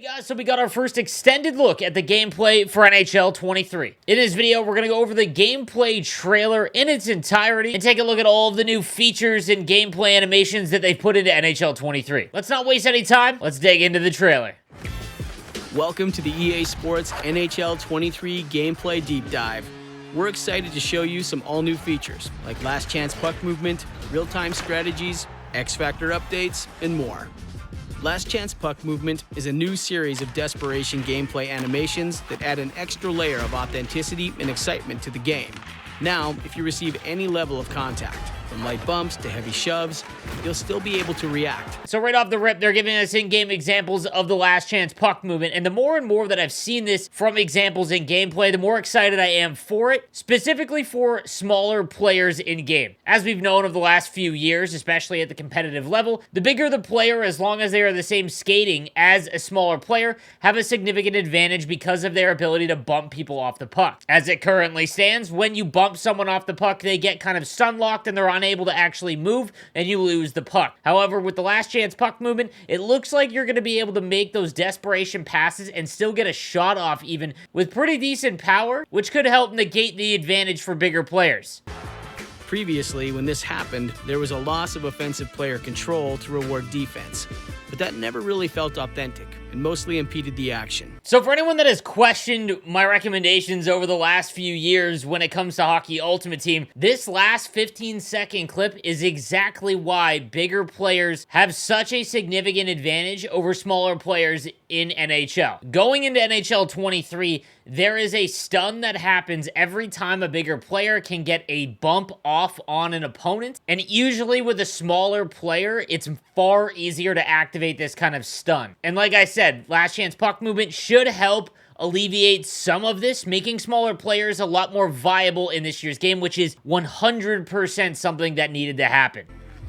Hey guys, so we got our first extended look at the gameplay for NHL 23. In this video, we're going to go over the gameplay trailer in its entirety and take a look at all of the new features and gameplay animations that they've put into NHL 23. Let's not waste any time, let's dig into the trailer. Welcome to the EA Sports NHL 23 Gameplay Deep Dive. We're excited to show you some all-new features, like last chance puck movement, real-time strategies, X-Factor updates, and more. Last Chance Puck Movement is a new series of desperation gameplay animations that add an extra layer of authenticity and excitement to the game. Now, if you receive any level of contact, from light bumps to heavy shoves, you'll still be able to react. So right off the rip, they're giving us in-game examples of the last chance puck movement, and the more and more that I've seen this from examples in gameplay, the more excited I am for it, specifically for smaller players in-game. As we've known of the last few years, especially at the competitive level, the bigger the player, as long as they are the same skating as a smaller player, have a significant advantage because of their ability to bump people off the puck. As it currently stands, when you bump someone off the puck, they get kind of stun-locked and they're unable to actually move, and you lose the puck. However, with the last chance puck movement, it looks like you're going to be able to make those desperation passes and still get a shot off even with pretty decent power, which could help negate the advantage for bigger players. Previously, when this happened, there was a loss of offensive player control to reward defense, but that never really felt authentic and mostly impeded the action. So for anyone that has questioned my recommendations over the last few years when it comes to Hockey Ultimate Team, this last 15-second clip is exactly why bigger players have such a significant advantage over smaller players in NHL. Going into NHL 23, there is a stun that happens every time a bigger player can get a bump off on an opponent, and usually with a smaller player, it's far easier to activate this kind of stun. And like I said, last chance puck movement should help alleviate some of this, making smaller players a lot more viable in this year's game, which is 100% something that needed to happen.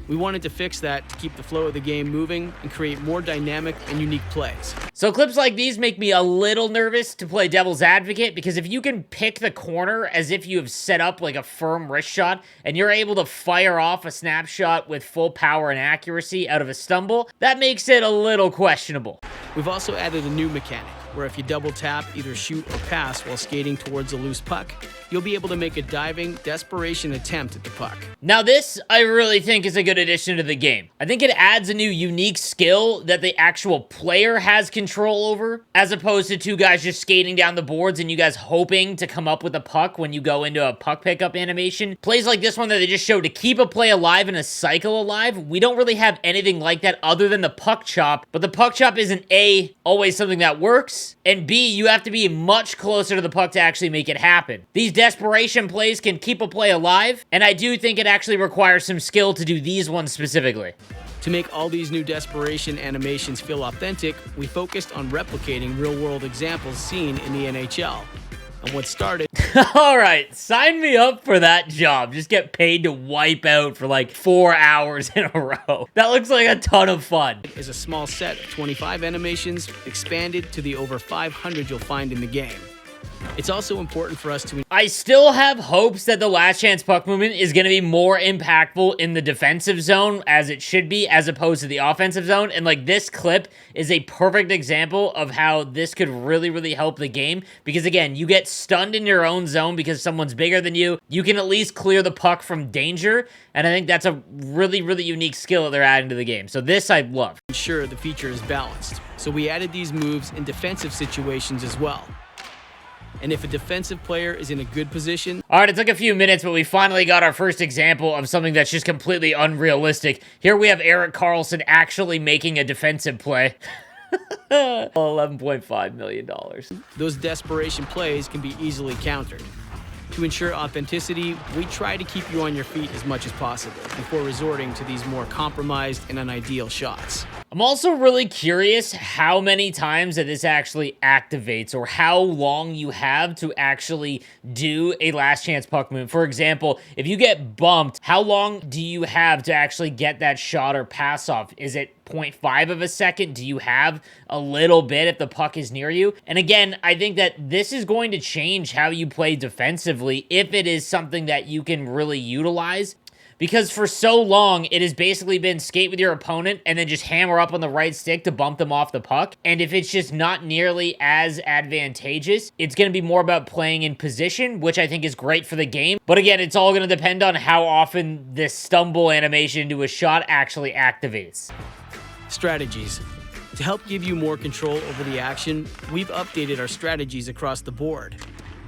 We wanted to fix that to keep the flow of the game moving and create more dynamic and unique plays. So clips like these make me a little nervous to play devil's advocate, because if you can pick the corner as if you have set up like a firm wrist shot and you're able to fire off a snapshot with full power and accuracy out of a stumble, that makes it a little questionable. We've also added a new mechanic, where if you double tap, either shoot or pass while skating towards a loose puck, you'll be able to make a diving, desperation attempt at the puck. Now this, I really think, is a good addition to the game. I think it adds a new unique skill that the actual player has control over, as opposed to two guys just skating down the boards and you guys hoping to come up with a puck when you go into a puck pickup animation. Plays like this one that they just showed to keep a play alive and a cycle alive, we don't really have anything like that other than the puck chop, but the puck chop isn't A, always something that works, and B, you have to be much closer to the puck to actually make it happen. These desperation plays can keep a play alive, and I do think it actually requires some skill to do these ones specifically. To make all these new desperation animations feel authentic, we focused on replicating real-world examples seen in the NHL. And what started... Alright, sign me up for that job. Just get paid to wipe out for like 4 hours in a row. That looks like a ton of fun. ...is a small set of 25 animations expanded to the over 500 you'll find in the game. It's also important for us to... I still have hopes that the last chance puck movement is going to be more impactful in the defensive zone, as it should be, as opposed to the offensive zone. And like, this clip is a perfect example of how this could really help the game. Because again, you get stunned in your own zone because someone's bigger than you. You can at least clear the puck from danger. And I think that's a really unique skill that they're adding to the game. So this I love. Ensure the feature is balanced. So we added these moves in defensive situations as well. And if a defensive player is in a good position... Alright, it took a few minutes, but we finally got our first example of something that's just completely unrealistic. Here we have Erik Karlsson actually making a defensive play. $11.5 million. Those desperation plays can be easily countered. To ensure authenticity, we try to keep you on your feet as much as possible before resorting to these more compromised and unideal shots. I'm also really curious how many times that this actually activates, or how long you have to actually do a last chance puck movement. For example, if you get bumped, how long do you have to actually get that shot or pass off? Is it 0.5 of a second? Do you have a little bit if the puck is near you? And again, I think that this is going to change how you play defensively if it is something that you can really utilize. because for so long, it has basically been skate with your opponent and then just hammer up on the right stick to bump them off the puck. And if it's just not nearly as advantageous, it's going to be more about playing in position, which I think is great for the game. But again, it's all going to depend on how often this stumble animation into a shot actually activates. Strategies. To help give you more control over the action, we've updated our strategies across the board.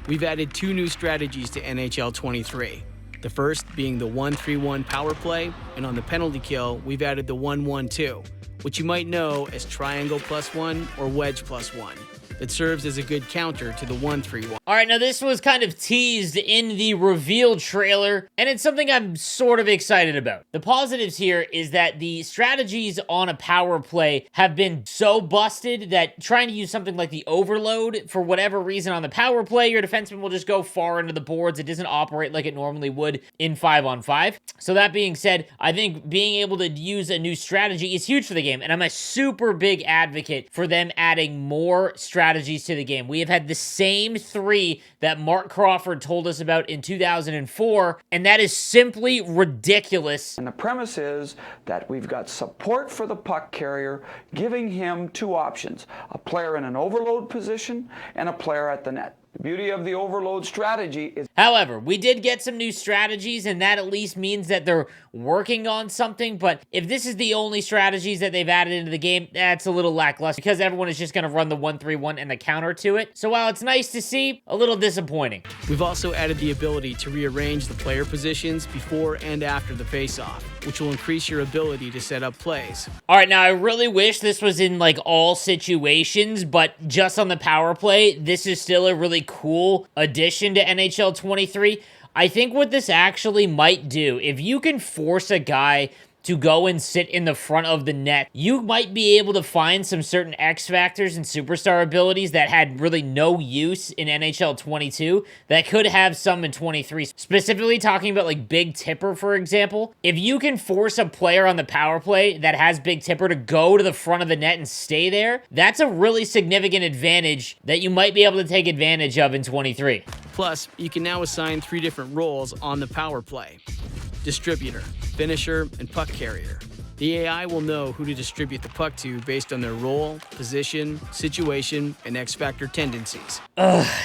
We've added 2 new strategies to NHL 23. The first being the 1-3-1 power play, and on the penalty kill, we've added the 1-1-2, which you might know as triangle +1 or wedge +1. That serves as a good counter to the 1-3-1. All right, now this was kind of teased in the reveal trailer, and it's something I'm sort of excited about. The positives here is that the strategies on a power play have been so busted that trying to use something like the overload, for whatever reason on the power play, your defenseman will just go far into the boards. It doesn't operate like it normally would in 5-on-5. So that being said, I think being able to use a new strategy is huge for the game, and I'm a super big advocate for them adding more strategies to the game. We have had the same 3 that Mark Crawford told us about in 2004, and that is simply ridiculous. And the premise is that we've got support for the puck carrier, giving him 2 options: a player in an overload position and a player at the net. The beauty of the overload strategy is... However, we did get some new strategies, and that at least means that they're working on something, but if this is the only strategies that they've added into the game, that's a little lackluster, because everyone is just going to run the 1-3-1 and the counter to it. So while it's nice to see, a little disappointing. We've also added the ability to rearrange the player positions before and after the face-off, which will increase your ability to set up plays. All right, now I really wish this was in like all situations, but just on the power play, this is still a really cool addition to NHL 23. I think what this actually might do, if you can force a guy to go and sit in the front of the net, you might be able to find some certain X factors and superstar abilities that had really no use in NHL 22 that could have some in 23. Specifically talking about like Big Tipper, for example. If you can force a player on the power play that has Big Tipper to go to the front of the net and stay there, that's a really significant advantage that you might be able to take advantage of in 23. Plus, you can now assign 3 different roles on the power play: distributor, finisher, and puck carrier. The AI will know who to distribute the puck to based on their role, position, situation, and X-Factor tendencies.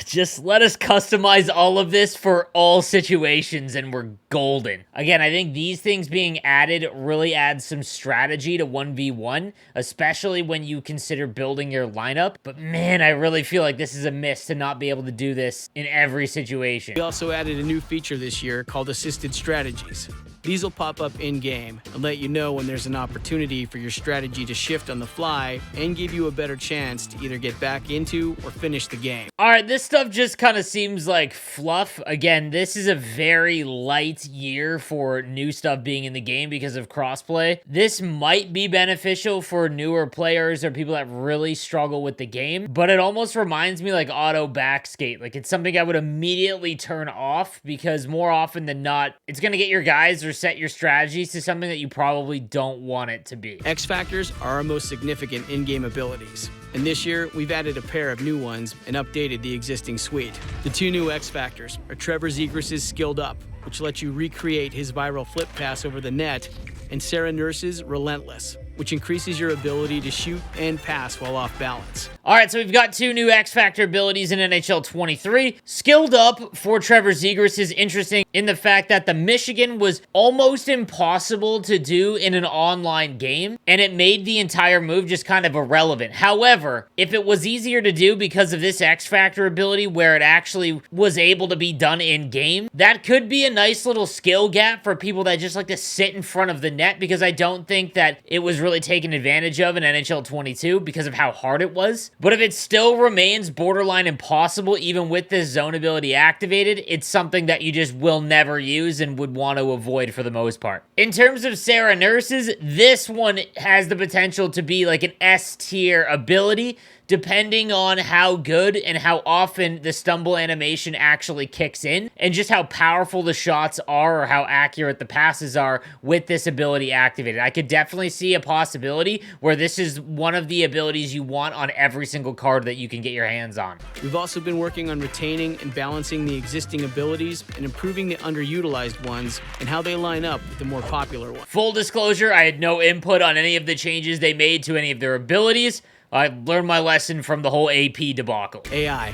Just let us customize all of this for all situations and we're golden. Again, I think these things being added really adds some strategy to 1v1, especially when you consider building your lineup. But man, I really feel like this is a miss to not be able to do this in every situation. We also added a new feature this year called Assisted Strategies. These will pop up in-game and let you know when there's an opportunity for your strategy to shift on the fly and give you a better chance to either get back into or finish the game. All right, this stuff just kind of seems like fluff. Again, this is a very light year for new stuff being in the game because of crossplay. This might be beneficial for newer players or people that really struggle with the game, but it almost reminds me like auto backskate. Like it's something I would immediately turn off because more often than not, it's going to get your guys or set your strategies to something that you probably don't want it to be. X Factors are our most significant in-game abilities, and this year we've added a pair of new ones and updated the existing suite. The 2 new X Factors are Trevor Zegras' Skilled Up, which lets you recreate his viral flip pass over the net, and Sarah Nurse's Relentless, which increases your ability to shoot and pass while off balance. All right, so we've got 2 new X Factor abilities in NHL 23. Skilled Up for Trevor Zegras is interesting in the fact that the Michigan was almost impossible to do in an online game, and it made the entire move just kind of irrelevant. However, if it was easier to do because of this X Factor ability where it actually was able to be done in-game, that could be a nice little skill gap for people that just like to sit in front of the net, because I don't think that it was really taken advantage of in NHL 22 because of how hard it was. But if it still remains borderline impossible, even with this zone ability activated, it's something that you just will never use and would want to avoid for the most part. In terms of Sarah Nurse's, this one has the potential to be like an S tier ability depending on how good and how often the stumble animation actually kicks in, and just how powerful the shots are or how accurate the passes are with this ability activated. I could definitely see a possibility where this is one of the abilities you want on every single card that you can get your hands on. We've also been working on retaining and balancing the existing abilities and improving the underutilized ones and how they line up with the more popular ones. Full disclosure, I had no input on any of the changes they made to any of their abilities. I learned my lesson from the whole AP debacle. AI.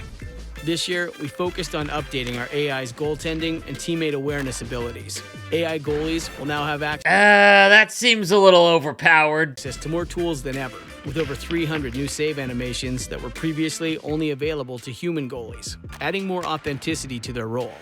This year, we focused on updating our AI's goaltending and teammate awareness abilities. AI goalies will now have That seems a little overpowered. access to more tools than ever, with over 300 new save animations that were previously only available to human goalies, adding more authenticity to their role.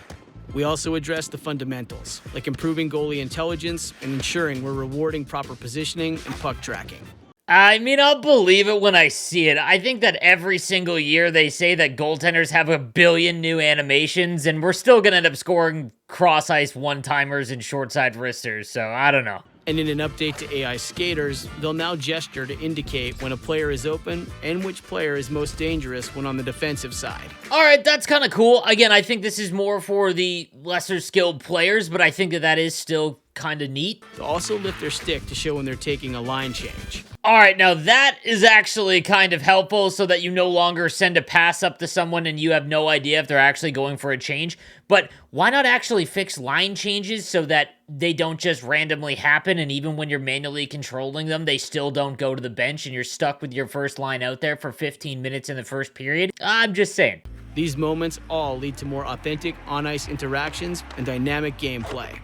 We also addressed the fundamentals, like improving goalie intelligence and ensuring we're rewarding proper positioning and puck tracking. I mean, I'll believe it when I see it. I think that every single year they say that goaltenders have a billion new animations, and we're still going to end up scoring cross-ice one-timers and short-side wristers, so I don't know. And in an update to AI skaters, they'll now gesture to indicate when a player is open and which player is most dangerous when on the defensive side. All right, that's kind of cool. Again, I think this is more for the lesser skilled players, but I think that that is still kind of neat. They'll also lift their stick to show when they're taking a line change. All right, now that is actually kind of helpful so that you no longer send a pass up to someone and you have no idea if they're actually going for a change. But why not actually fix line changes so that they don't just randomly happen, and even when you're manually controlling them, they still don't go to the bench and you're stuck with your first line out there for 15 minutes in the first period? I'm just saying. These moments all lead to more authentic on-ice interactions and dynamic gameplay.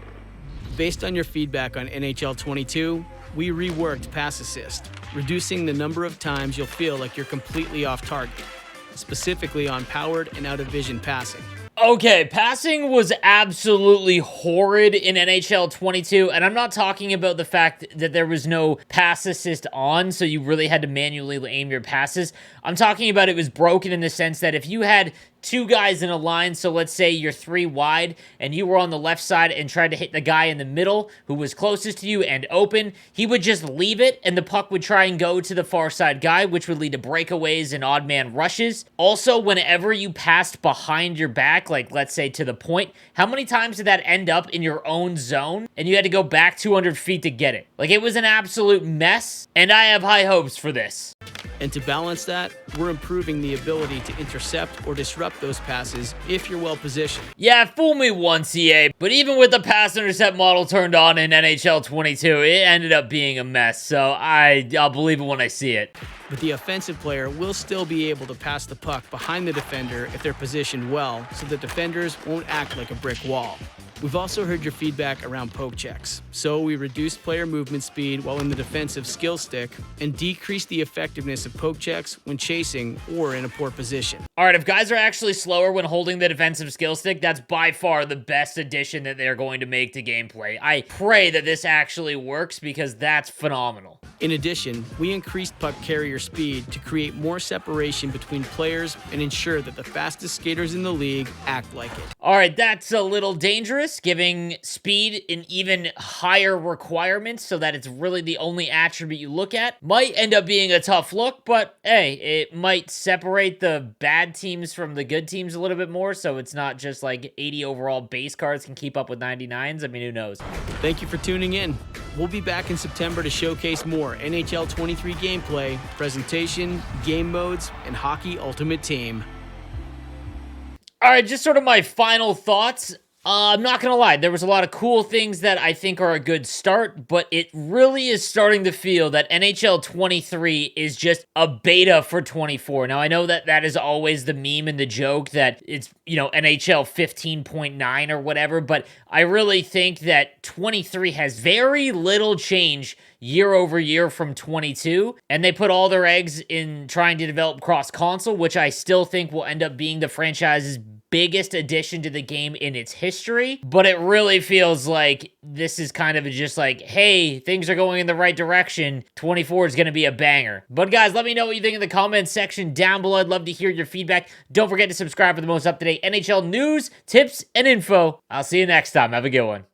Based on your feedback on NHL 22, we reworked Pass Assist, reducing the number of times you'll feel like you're completely off target, specifically on powered and out-of-vision passing. Okay, passing was absolutely horrid in NHL 22, and I'm not talking about the fact that there was no pass assist on, so you really had to manually aim your passes. I'm talking about it was broken in the sense that if you had two guys in a line, so let's say you're three wide, and you were on the left side and tried to hit the guy in the middle who was closest to you and open, he would just leave it, and the puck would try and go to the far side guy, which would lead to breakaways and odd man rushes. Also, whenever you passed behind your back, like let's say to the point, how many times did that end up in your own zone, and you had to go back 200 feet to get it? Like, it was an absolute mess, and I have high hopes for this. And to balance that, we're improving the ability to intercept or disrupt those passes if you're well positioned. Yeah, fool me once, EA, but even with the pass intercept model turned on in NHL 22, it ended up being a mess, so I'll believe it when I see it. But the offensive player will still be able to pass the puck behind the defender if they're positioned well, so the defenders won't act like a brick wall. We've also heard your feedback around poke checks, so we reduced player movement speed while in the defensive skill stick and decreased the effectiveness of poke checks when chasing or in a poor position. All right, if guys are actually slower when holding the defensive skill stick, that's by far the best addition that they're going to make to gameplay. I pray that this actually works because that's phenomenal. In addition, we increased puck carrier speed to create more separation between players and ensure that the fastest skaters in the league act like it. All right, that's a little dangerous, giving speed an even higher requirement so that it's really the only attribute you look at. Might end up being a tough look, but hey, it might separate the bad teams from the good teams a little bit more, so it's not just like 80 overall base cards can keep up with 99s. I mean, who knows? Thank you for tuning in. We'll be back in September to showcase more NHL 23 gameplay, presentation, game modes, and Hockey Ultimate Team. All right, just sort of my final thoughts. I'm not going to lie, there was a lot of cool things that I think are a good start, but it really is starting to feel that NHL 23 is just a beta for 24. Now, I know that that is always the meme and the joke that it's, you know, NHL 15.9 or whatever, but I really think that 23 has very little change year over year from 22, and they put all their eggs in trying to develop cross-console, which I still think will end up being the franchise's biggest addition to the game in its history, but it really feels like this is kind of just like, hey, things are going in the right direction. 24 is going to be a banger. But guys, let me know what you think in the comments section down below. I'd love to hear your feedback. Don't forget to subscribe for the most up-to-date NHL news, tips, and info. I'll see you next time. Have a good one.